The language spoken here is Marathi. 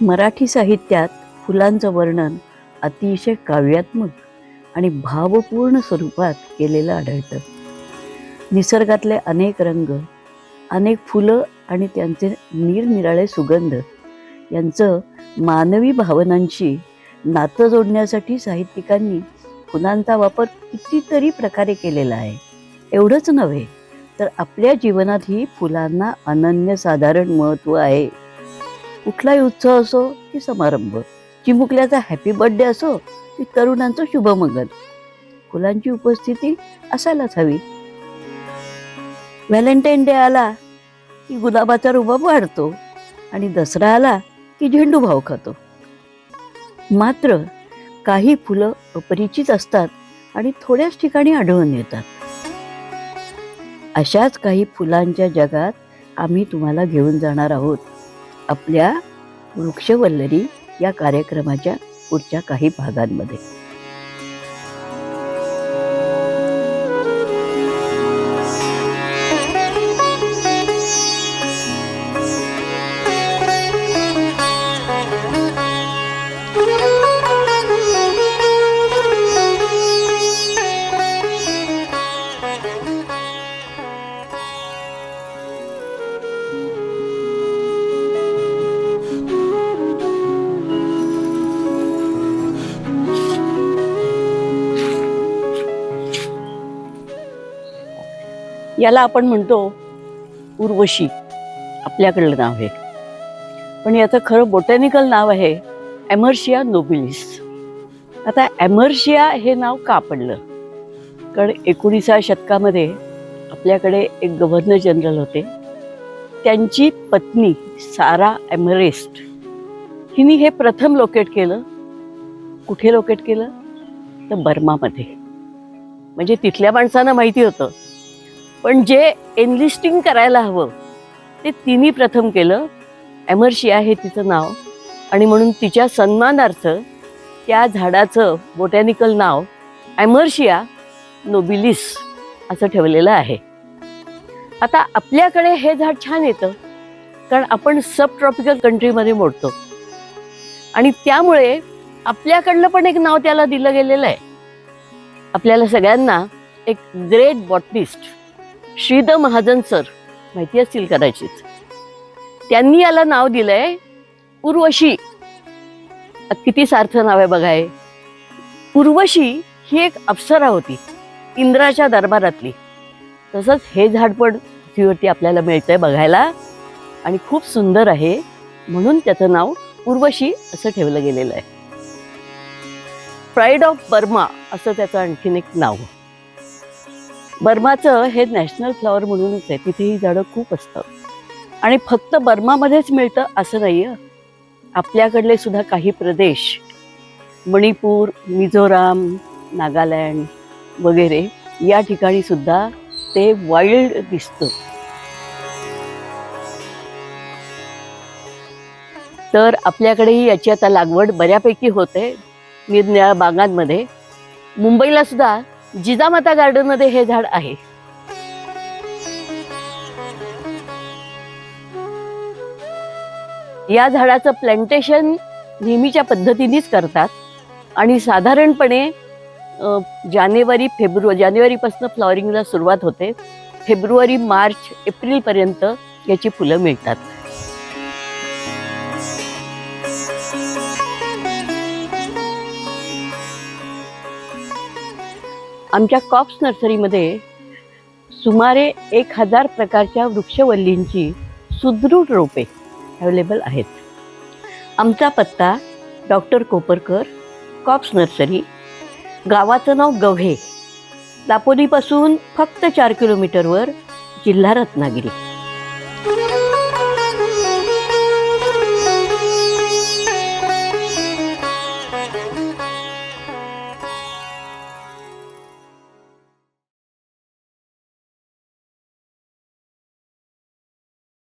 मराठी साहित्यात फुलांचं वर्णन अतिशय काव्यात्मक आणि भावपूर्ण स्वरूपात केलेलं आढळतं. निसर्गातले अनेक रंग, अनेक फुलं आणि त्यांचे निरनिराळे सुगंध यांचं मानवी भावनांशी नातं जोडण्यासाठी साहित्यिकांनी फुलांचा वापर कितीतरी प्रकारे केलेला आहे. एवढंच नव्हे तर आपल्या जीवनातही फुलांना अनन्यसाधारण महत्त्व आहे. कुठलाही उत्सव असो की समारंभ, चिमुकल्याचा हॅपी बर्थडे असो की तरुणांचं शुभमंगल, फुलांची उपस्थिती असायलाच हवी. व्हॅलेंटाईन डे आला की गुलाबाचा रुबाब वाढतो आणि दसरा आला की झेंडू भाव खातो. मात्र काही फुलं अपरिचित असतात आणि थोड्याच ठिकाणी आढळून येतात. अशाच काही फुलांच्या जगात आम्ही तुम्हाला घेऊन जाणार आहोत आपल्या वृक्षवल्लरी या कार्यक्रमाच्या पुढच्या काही भागांमध्ये. याला आपण म्हणतो उर्वशी, आपल्याकडलं नाव आहे. पण याचं खरं बोटॅनिकल नाव आहे एमर्शिया नोबिलिस. आता एमर्शिया हे नाव का पडलं? कारण 19व्या शतकामध्ये आपल्याकडे एक गव्हर्नर जनरल होते. त्यांची पत्नी सारा एमरेस्ट हिने हे प्रथम लोकेट केलं. कुठे लोकेट केलं? तर बर्मामध्ये. म्हणजे तिथल्या माणसांना माहिती होतं, पण जे एनलिस्टिंग करायला हवं ते तिने प्रथम केलं. एमर्शिया हे तिचं नाव आणि म्हणून तिच्या सन्मानार्थ त्या झाडाचं बोटॅनिकल नाव एमर्शिया नोबिलिस असं ठेवलेलं आहे. आता आपल्याकडे हे झाड छान येतं कारण आपण सब ट्रॉपिकल कंट्रीमध्ये मोडतो आणि त्यामुळे आपल्याकडलं पण एक नाव त्याला दिलं गेलेलं आहे. आपल्याला सगळ्यांना एक great botanist Shridhar Mahajan sir माहिती असतील कदाचित. त्यांनी याला नाव दिलंय उर्वशी. किती सार्थ नाव आहे बघा हे. उर्वशी ही एक अप्सरा होती इंद्राच्या दरबारातली. तसंच हे झाड पण पृथ्वीवरती आपल्याला मिळतंय बघायला आणि खूप सुंदर आहे, म्हणून त्याचं नाव उर्वशी असं ठेवलं गेलेलं आहे. प्राईड ऑफ बर्मा असं त्याचं आणखीन एक नाव. बर्माचं हे नॅशनल फ्लॉवर म्हणूनच आहे. तिथे ही झाडं खूप असतात आणि फक्त बर्मामध्येच मिळतं असं नाही आहे. आपल्याकडले सुद्धा काही प्रदेश, मणिपूर, मिझोराम, नागालँड वगैरे या ठिकाणी सुद्धा ते वाईल्ड दिसतं. तर आपल्याकडेही याची आता लागवड बऱ्यापैकी होते निरनिराळ्या बागांमध्ये. मुंबईला सुद्धा जिजामाता गार्डनमध्ये हे झाड आहे. या झाडाचं प्लांटेशन नेहमीच्या पद्धतीनेच करतात आणि साधारणपणे जानेवारीपासून फ्लॉवरिंगला सुरुवात होते. फेब्रुवारी, मार्च, एप्रिलपर्यंत याची फुलं मिळतात. आमच्या कॉप्स नर्सरीमध्ये सुमारे 1000 प्रकारच्या वृक्षवल्लींची सुदृढ रोपे अवेलेबल आहेत. आमचा पत्ता डॉक्टर कोपरकर, कॉप्स नर्सरी, गावाचं नाव गव्हे, दापोलीपासून फक्त 4 किलोमीटरवर, जिल्हा रत्नागिरी.